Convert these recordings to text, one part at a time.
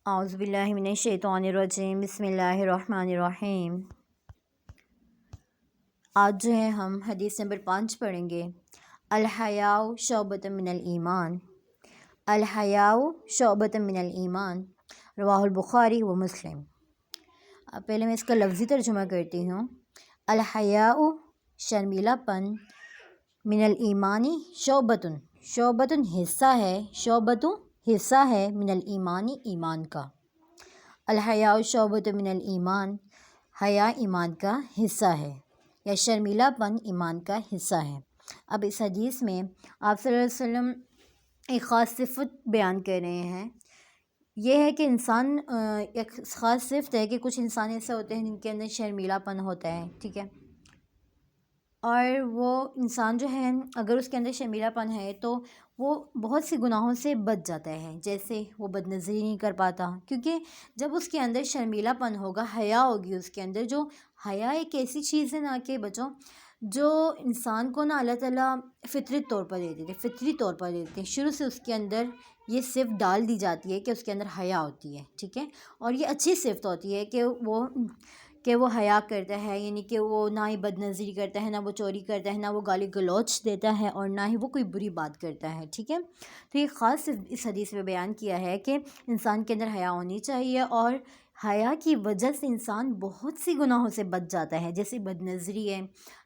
اعوذ باللہ من الشیطان الرجیم، بسم اللہ الرحمن الرحیم۔ آج جو ہے ہم حدیث نمبر 5 پڑھیں گے۔ الحیاء شعبۃ من الایمان، الحیاء شعبۃ من الایمان، رواہ البخاری و مسلم۔ پہلے میں اس کا لفظی ترجمہ کرتی ہوں۔ الحیاء شرمیلا پن، من الایمانی شعبۃ، شعبۃ حصہ ہے، شعبۃ حصہ ہے، من الایمانی ایمان کا۔ الحیاء شعبۃ من الایمان، حیا ایمان کا حصہ ہے یا شرمیلا پن ایمان کا حصہ ہے۔ اب اس حدیث میں آپ صلی اللہ علیہ وسلم ایک خاص صفت بیان کر رہے ہیں۔ یہ ہے کہ انسان ایک خاص صفت ہے کہ کچھ انسان ایسے ہوتے ہیں جن کے اندر شرمیلا پن ہوتا ہے، ٹھیک ہے، اور وہ انسان جو ہے اگر اس کے اندر شرمیلا پن ہے تو وہ بہت سی گناہوں سے بچ جاتا ہے، جیسے وہ بد نظری نہیں کر پاتا، کیونکہ جب اس کے اندر شرمیلا پن ہوگا، حیا ہوگی اس کے اندر۔ جو حیا ایک ایسی چیز ہے نا کہ بچوں، جو انسان کو نا اللہ تعالیٰ فطری طور پر دے دیتے، فطری طور پر دیتے ہیں، شروع سے اس کے اندر یہ صفت ڈال دی جاتی ہے کہ اس کے اندر حیا ہوتی ہے، ٹھیک ہے، اور یہ اچھی صفت ہوتی ہے کہ وہ حیا کرتا ہے، یعنی کہ وہ نہ ہی بد نظری کرتا ہے، نہ وہ چوری کرتا ہے، نہ وہ گالی گلوچ دیتا ہے، اور نہ ہی وہ کوئی بری بات کرتا ہے، ٹھیک ہے۔ تو یہ خاص اس حدیث میں بیان کیا ہے کہ انسان کے اندر حیا ہونی چاہیے، اور حیا کی وجہ سے انسان بہت سی گناہوں سے بچ جاتا ہے، جیسے بد نظری ہے۔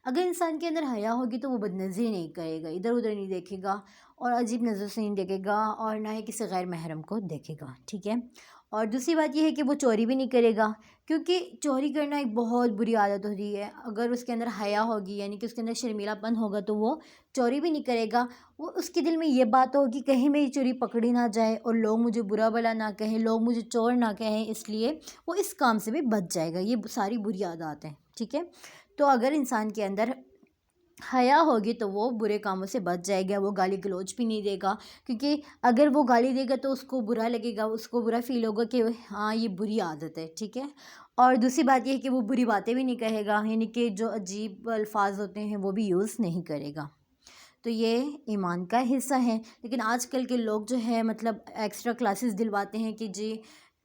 اگر انسان کے اندر حیا ہوگی تو وہ بد نظری نہیں کرے گا، ادھر ادھر نہیں دیکھے گا، اور عجیب نظر سے نہیں دیکھے گا، اور نہ ہی کسی غیر محرم کو دیکھے گا، ٹھیک ہے۔ اور دوسری بات یہ ہے کہ وہ چوری بھی نہیں کرے گا، کیونکہ چوری کرنا ایک بہت بری عادت ہوتی ہے۔ اگر اس کے اندر حیا ہوگی، یعنی کہ اس کے اندر شرمیلا پن ہوگا، تو وہ چوری بھی نہیں کرے گا۔ وہ اس کے دل میں یہ بات ہوگی کہیں میری چوری پکڑی نہ جائے اور لوگ مجھے برا بھلا نہ کہیں، لوگ مجھے چور نہ کہیں، اس لیے وہ اس کام سے بھی بچ جائے گا۔ یہ ساری بری عادات ہیں، ٹھیک ہے۔ تو اگر انسان کے اندر حیا ہوگی تو وہ برے کاموں سے بچ جائے گا، وہ گالی گلوچ بھی نہیں دے گا، کیونکہ اگر وہ گالی دے گا تو اس کو برا لگے گا، اس کو برا فیل ہوگا کہ ہاں یہ بری عادت ہے، ٹھیک ہے۔ اور دوسری بات یہ ہے کہ وہ بری باتیں بھی نہیں کہے گا، یعنی کہ جو عجیب الفاظ ہوتے ہیں وہ بھی یوز نہیں کرے گا۔ تو یہ ایمان کا حصہ ہے۔ لیکن آج کل کے لوگ جو ہے مطلب ایکسٹرا کلاسز دلواتے ہیں کہ جی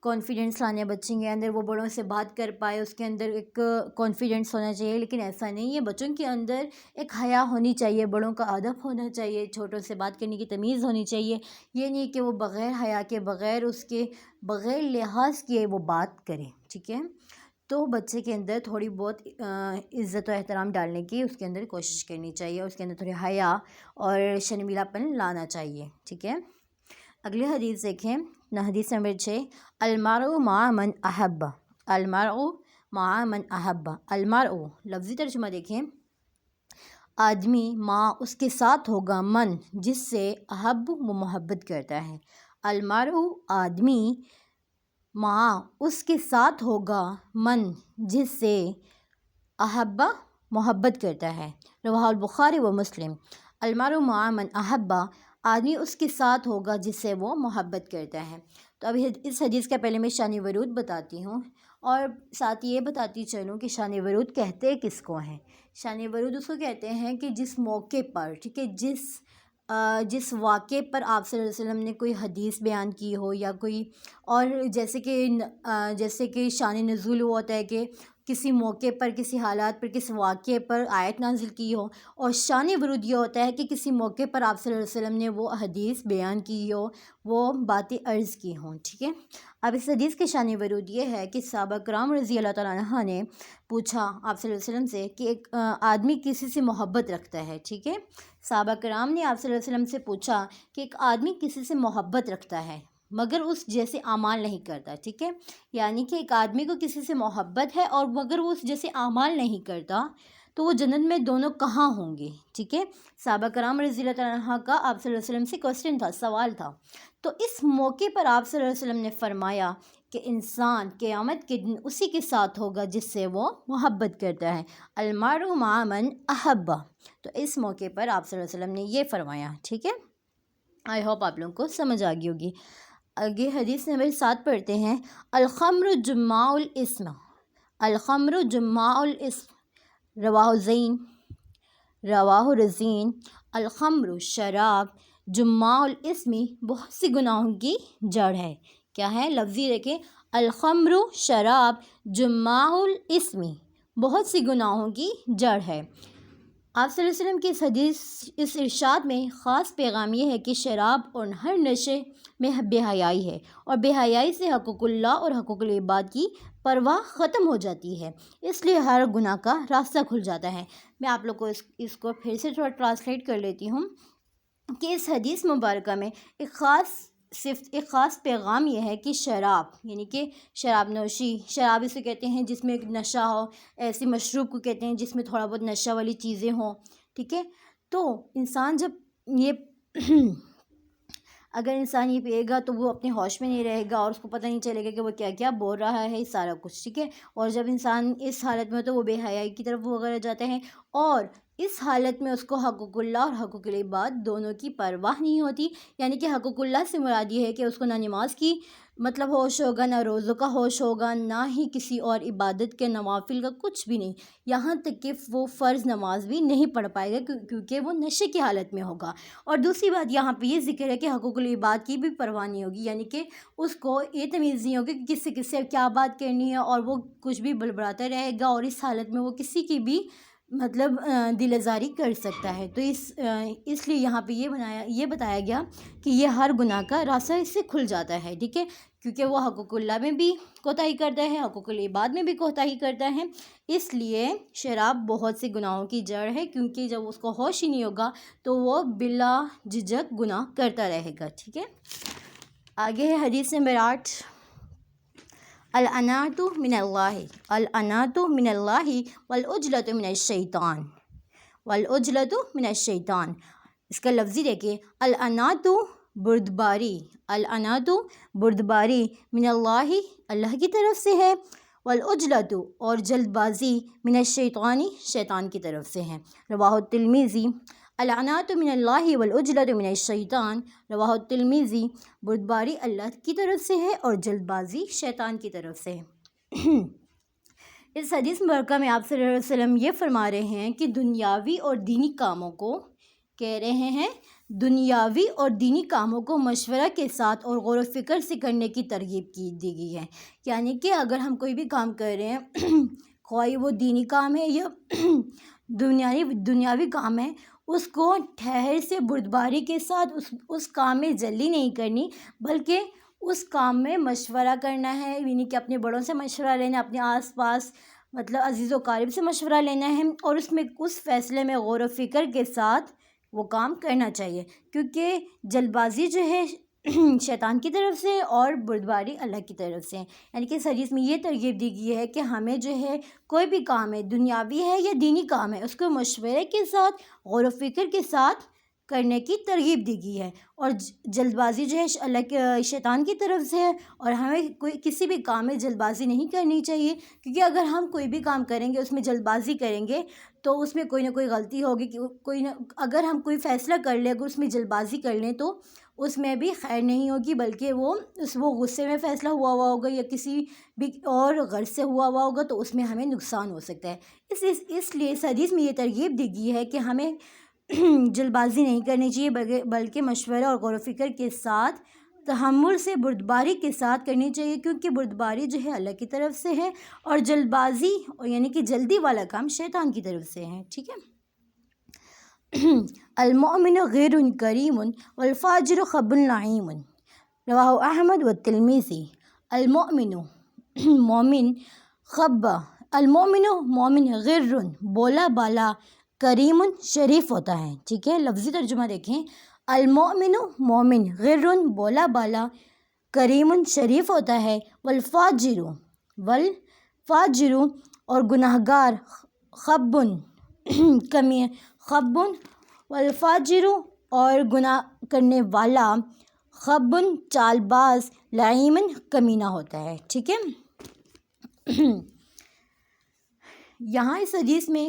کانفیڈنس لانے بچے کے اندر، وہ بڑوں سے بات کر پائے، اس کے اندر ایک کانفیڈنس ہونا چاہیے، لیکن ایسا نہیں ہے۔ بچوں کے اندر ایک حیا ہونی چاہیے، بڑوں کا ادب ہونا چاہیے، چھوٹوں سے بات کرنے کی تمیز ہونی چاہیے۔ یہ نہیں کہ وہ بغیر حیا کے، بغیر اس کے، بغیر لحاظ کیے وہ بات کرے، ٹھیک ہے۔ تو بچے کے اندر تھوڑی بہت عزت و احترام ڈالنے کی اس کے اندر کوشش کرنی چاہیے، اس کے اندر تھوڑی حیا اور شرمیلا پن لانا چاہیے، ٹھیک ہے۔ اگلی حدیث دیکھیں، حدیث نمبر 6، المرء مع من احب، المرء مع من احب، المرء لفظی ترجمہ دیکھیں، آدمی مع اس کے ساتھ ہوگا، من جس سے، احب وہ محبت کرتا ہے، المرء آدمی، مع اس کے ساتھ ہوگا، من جس سے، احبہ محبت کرتا ہے، رواہ البخاری و مسلم۔ المرء مع من احبہ، آدمی اس کے ساتھ ہوگا جس سے وہ محبت کرتا ہے۔ تو اب اس حدیث کا پہلے میں شان ورود بتاتی ہوں، اور ساتھ یہ بتاتی چلوں کہ شان ورود کہتے کس کو ہیں۔ شان ورود اس کو کہتے ہیں کہ جس موقع پر، ٹھیک ہے، جس واقعے پر آپ صلی اللہ علیہ وسلم نے کوئی حدیث بیان کی ہو، یا کوئی اور جیسے کہ شان نزول وہ ہوتا ہے کہ کسی موقع پر، کسی حالات پر، کسی واقعے پر آیت نازل کی ہو، اور شان ورود یہ ہوتا ہے کہ کسی موقع پر آپ صلی اللہ علیہ وسلم نے وہ حدیث بیان کی ہو، وہ باتیں عرض کی ہوں، ٹھیک ہے۔ اب اس حدیث کے شان ورود یہ ہے کہ صحابہ کرام رضی اللہ تعالیٰ عنہ نے پوچھا آپ صلی اللہ علیہ وسلم سے کہ ایک آدمی کسی سے محبت رکھتا ہے، ٹھیک ہے۔ صحابہ کرام نے آپ صلی اللہ علیہ وسلم سے پوچھا کہ ایک آدمی کسی سے محبت رکھتا ہے مگر اس جیسے اعمال نہیں کرتا، ٹھیک ہے، یعنی کہ ایک آدمی کو کسی سے محبت ہے اور مگر وہ اس جیسے اعمال نہیں کرتا، تو وہ جنت میں دونوں کہاں ہوں گے، ٹھیک ہے۔ صحابہ کرام رضی اللہ تعالیٰ عنہ کا آپ صلی اللہ علیہ وسلم سے کوسچن تھا، سوال تھا۔ تو اس موقع پر آپ صلی اللہ علیہ وسلم نے فرمایا کہ انسان قیامت کے دن اسی کے ساتھ ہوگا جس سے وہ محبت کرتا ہے، المرء مع من احب۔ تو اس موقع پر آپ صلی اللہ علیہ وسلم نے یہ فرمایا، ٹھیک ہے۔ آئی ہوپ آپ لوگوں کو سمجھ آ گئی ہوگی۔ آگے حدیث نمبر 7 پڑھتے ہیں، الخمر جماع الاسم، الخمر جماع الاسم، رواہ رزین، الخمر شراب، جماع الاسم بہت سی گناہوں کی جڑ ہے، کیا ہے؟ لفظی دیکھیں، الخمر شراب جماع الاسمی، بہت سی گناہوں کی جڑ ہے۔ آپ صلی اللہ علیہ وسلم کی اس حدیث، اس ارشاد میں خاص پیغام یہ ہے کہ شراب اور ہر نشے میں بے حیائی ہے، اور بے حیائی سے حقوق اللہ اور حقوق العباد کی پرواہ ختم ہو جاتی ہے، اس لیے ہر گناہ کا راستہ کھل جاتا ہے۔ میں آپ لوگ کو اس کو پھر سے تھوڑا ٹرانسلیٹ کر لیتی ہوں کہ اس حدیث مبارکہ میں ایک خاص پیغام یہ ہے کہ شراب، یعنی کہ شراب نوشی، شراب اسے کہتے ہیں جس میں ایک نشہ ہو، ایسی مشروب کو کہتے ہیں جس میں تھوڑا بہت نشہ والی چیزیں ہوں، ٹھیک ہے؟ تو انسان جب یہ اگر انسان یہ پیے گا تو وہ اپنے ہوش میں نہیں رہے گا، اور اس کو پتہ نہیں چلے گا کہ وہ کیا کیا بول رہا ہے، سارا کچھ، ٹھیک ہے؟ اور جب انسان اس حالت میں ہو تو وہ بے حیائی کی طرف وغیرہ جاتے ہیں، اور اس حالت میں اس کو حقوق اللہ اور حقوق العباد دونوں کی پرواہ نہیں ہوتی۔ یعنی کہ حقوق اللہ سے مراد یہ ہے کہ اس کو نہ نماز کی مطلب ہوش ہوگا، نہ روزوں کا ہوش ہوگا، نہ ہی کسی اور عبادت کے نوافل کا، کچھ بھی نہیں، یہاں تک کہ وہ فرض نماز بھی نہیں پڑھ پائے گا کیونکہ وہ نشے کی حالت میں ہوگا۔ اور دوسری بات یہاں پہ یہ ذکر ہے کہ حقوق العباد کی بھی پرواہ نہیں ہوگی، یعنی کہ اس کو یہ تمیز نہیں ہوگی کہ کس سے کیا بات کرنی ہے، اور وہ کچھ بھی بڑبڑاتا رہے گا، اور اس حالت میں وہ کسی کی بھی مطلب دل آزاری کر سکتا ہے۔ تو اس لیے یہاں پہ یہ بتایا گیا کہ یہ ہر گناہ کا راستہ اس سے کھل جاتا ہے، ٹھیک ہے؟ کیونکہ وہ حقوق اللہ میں بھی کوتاہی کرتا ہے، حقوق العباد میں بھی کوتاہی کرتا ہے، اس لیے شراب بہت سے گناہوں کی جڑ ہے، کیونکہ جب اس کو ہوش ہی نہیں ہوگا تو وہ بلا جھجک گناہ کرتا رہے گا، ٹھیک ہے؟ آگے ہے حدیث نمبر 8، العنات من اللہ، العنات من اللہ والعجلۃ من الشیطان، والعجلۃ من الشیطان۔ اس کا لفظی دیکھیں، العنات بردباری، العنات بردباری من اللہ، اللہ کی طرف سے ہے، والعجلۃ اور جلد بازی من الشیطان، شیطان کی طرف سے ہے۔ رواہ الترمذی، العنات من اللہ والعجلۃ من الشیطان، رواہ الترمذی، بردباری اللہ کی طرف سے ہے اور جلد بازی شیطان کی طرف سے ہے۔ اس حدیث مبارکہ میں آپ صلی اللہ علیہ وسلم یہ فرما رہے ہیں کہ دنیاوی اور دینی کاموں کو کہہ رہے ہیں، دنیاوی اور دینی کاموں کو مشورہ کے ساتھ اور غور و فکر سے کرنے کی ترغیب دی گئی ہے۔ یعنی کہ اگر ہم کوئی بھی کام کر رہے ہیں، خواہ وہ دینی کام ہے یا دنیاوی کام ہے، اس کو ٹھہر سے بردباری کے ساتھ اس کام میں جلدی نہیں کرنی، بلکہ اس کام میں مشورہ کرنا ہے، یعنی کہ اپنے بڑوں سے مشورہ لینا، اپنے آس پاس مطلب عزیز و قارب سے مشورہ لینا ہے، اور اس فیصلے میں غور و فکر کے ساتھ وہ کام کرنا چاہیے، کیونکہ جلد بازی جو ہے شیطان کی طرف سے اور بردباری اللہ کی طرف سے۔ یعنی کہ اس حدیث میں یہ ترغیب دی گئی ہے کہ ہمیں جو ہے کوئی بھی کام ہے، دنیاوی ہے یا دینی کام ہے، اس کو مشورے کے ساتھ غور و فکر کے ساتھ کرنے کی ترغیب دی گئی ہے، اور جلد بازی جو ہے اللہ کے شیطان کی طرف سے ہے، اور ہمیں کسی بھی کام میں جلد بازی نہیں کرنی چاہیے، کیونکہ اگر ہم کوئی بھی کام کریں گے اس میں جلد بازی کریں گے تو اس میں کوئی نہ کوئی غلطی ہوگی، اگر ہم کوئی فیصلہ کر لیں، اگر اس میں جلد بازی کر لیں تو اس میں بھی خیر نہیں ہوگی، بلکہ وہ غصے میں فیصلہ ہوا ہوگا یا کسی بھی اور غرض سے ہوا ہوگا، تو اس میں ہمیں نقصان ہو سکتا ہے۔ اس لیے اس حدیث میں یہ ترغیب دی گئی ہے کہ ہمیں جلد بازی نہیں کرنی چاہیے، بلکہ مشورہ اور غور و فکر کے ساتھ، تحمل سے، بردباری کے ساتھ کرنی چاہیے، کیونکہ بردباری جو ہے اللہ کی طرف سے ہے، اور جلد بازی یعنی کہ جلدی والا کام شیطان کی طرف سے ہے، ٹھیک ہے؟ المؤمن غیر کریم والفاجر خب لعیم، رواہ احمد والترمذی۔ المؤمن، مومن، خب، المؤمن مومن، غیر بولا بالا، کریم شریف ہوتا ہے، ٹھیک ہے؟ لفظی ترجمہ دیکھیں، المؤمن مومن، غیر بولا بالا، کریم شریف ہوتا ہے، والفاجر اور گناہ گار، خب کمی، خب والفاجر اور گناہ کرنے والا، خب چال باز، لعیم کمینہ ہوتا ہے، ٹھیک ہے؟ یہاں اس حدیث میں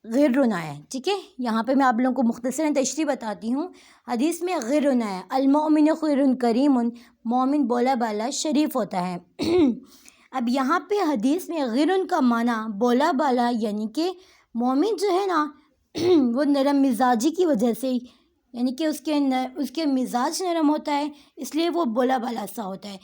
غیر آیا ہے، ٹھیک ہے؟ یہاں پہ میں آپ لوگوں کو مختصراً تشریح بتاتی ہوں۔ حدیث میں غیر آیا، المؤمن خیر کریم، مومن بولا بالا شریف ہوتا ہے۔ اب یہاں پہ حدیث میں غیر کا معنی بولا بالا، یعنی کہ مومن جو ہے نا وہ نرم مزاجی کی وجہ سے یعنی کہ اس کے مزاج نرم ہوتا ہے اس لیے وہ بولا بالا سا ہوتا ہے،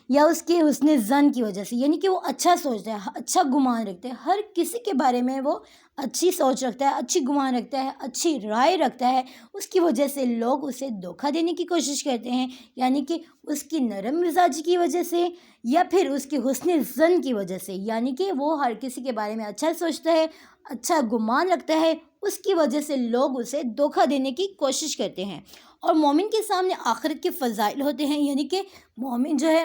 یا اس کے حسن ظن کی وجہ سے، یعنی کہ وہ اچھا سوچتا ہے، اچھا گمان رکھتا ہے، ہر کسی کے بارے میں وہ اچھی سوچ رکھتا ہے، اچھی گمان رکھتا ہے، اچھی رائے رکھتا ہے، اس کی وجہ سے لوگ اسے دھوکہ دینے کی کوشش کرتے ہیں، یعنی کہ اس کی نرم مزاجی کی وجہ سے یا پھر اس کے حسن ظن کی وجہ سے، یعنی کہ وہ ہر کسی کے بارے میں اچھا سوچتا ہے، اچھا گمان رکھتا ہے، اس کی وجہ سے لوگ اسے دھوکہ دینے کی کوشش کرتے ہیں۔ اور مومن کے سامنے آخرت کے فضائل ہوتے ہیں، یعنی کہ مومن جو ہے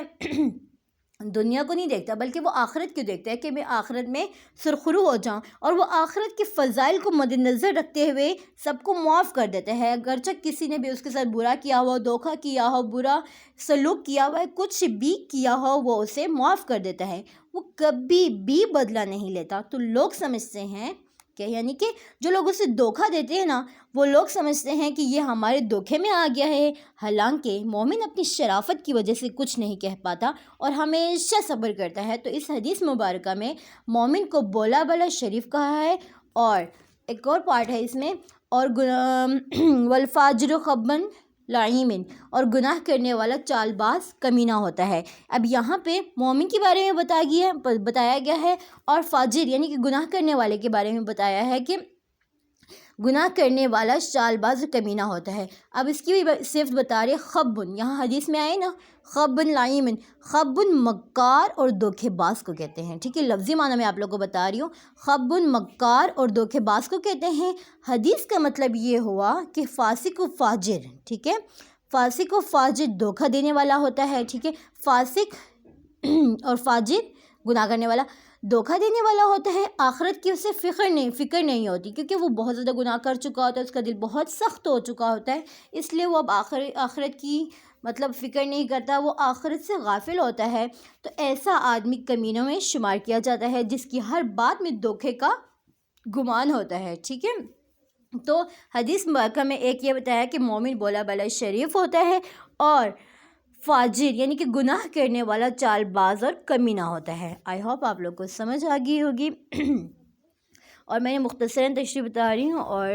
دنیا کو نہیں دیکھتا بلکہ وہ آخرت کو دیکھتا ہے کہ میں آخرت میں سرخرو ہو جاؤں، اور وہ آخرت کے فضائل کو مد نظر رکھتے ہوئے سب کو معاف کر دیتا ہے، اگرچہ کسی نے بھی اس کے ساتھ برا کیا ہو، دھوکہ کیا ہو، برا سلوک کیا ہوا ہے، کچھ بھی کیا ہو، وہ اسے معاف کر دیتا ہے، وہ کبھی بھی بدلہ نہیں لیتا۔ تو لوگ سمجھتے ہیں کہ یعنی کہ جو لوگ اسے دھوکہ دیتے ہیں نا، وہ لوگ سمجھتے ہیں کہ یہ ہمارے دھوکے میں آ گیا ہے، حالانکہ مومن اپنی شرافت کی وجہ سے کچھ نہیں کہہ پاتا اور ہمیشہ صبر کرتا ہے۔ تو اس حدیث مبارکہ میں مومن کو بولا بالا شریف کہا ہے، اور ایک اور پارٹ ہے اس میں، اور والفاجر خبن لعیمن، اور گناہ کرنے والا چال باز کمینہ ہوتا ہے۔ اب یہاں پہ مومن کے بارے میں بتایا گیا ہے، اور فاجر یعنی کہ گناہ کرنے والے کے بارے میں بتایا ہے کہ گناہ کرنے والا چال باز کمینہ ہوتا ہے۔ اب اس کی بھی صفت بتا رہے خبن، یہاں حدیث میں آئے نا، خبن لعیمن، خبن مکار اور دھوکے باز کو کہتے ہیں، ٹھیک ہے، لفظی معنی میں آپ لوگوں کو بتا رہی ہوں، خبن مکار اور دھوکے باز کو کہتے ہیں۔ حدیث کا مطلب یہ ہوا کہ فاسق و فاجر، ٹھیک ہے، فاسق و فاجر دھوکہ دینے والا ہوتا ہے، ٹھیک ہے، فاسق اور فاجر گناہ کرنے والا دھوکہ دینے والا ہوتا ہے، آخرت کی اسے فکر نہیں ہوتی، کیونکہ وہ بہت زیادہ گناہ کر چکا ہوتا ہے، اس کا دل بہت سخت ہو چکا ہوتا ہے، اس لیے وہ اب آخرت کی مطلب فکر نہیں کرتا، وہ آخرت سے غافل ہوتا ہے۔ تو ایسا آدمی کمینوں میں شمار کیا جاتا ہے جس کی ہر بات میں دھوکے کا گمان ہوتا ہے، ٹھیک ہے۔ تو حدیث مبارکہ میں ایک یہ بتایا کہ مومن بولا بالا شریف ہوتا ہے، اور فاجر یعنی کہ گناہ کرنے والا چال باز اور کمینہ ہوتا ہے۔ آئی ہوپ آپ لوگ کو سمجھ آ گئی ہوگی اور میں نے مختصراً تشریح بتا رہی ہوں، اور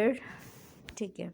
ٹھیک ہے۔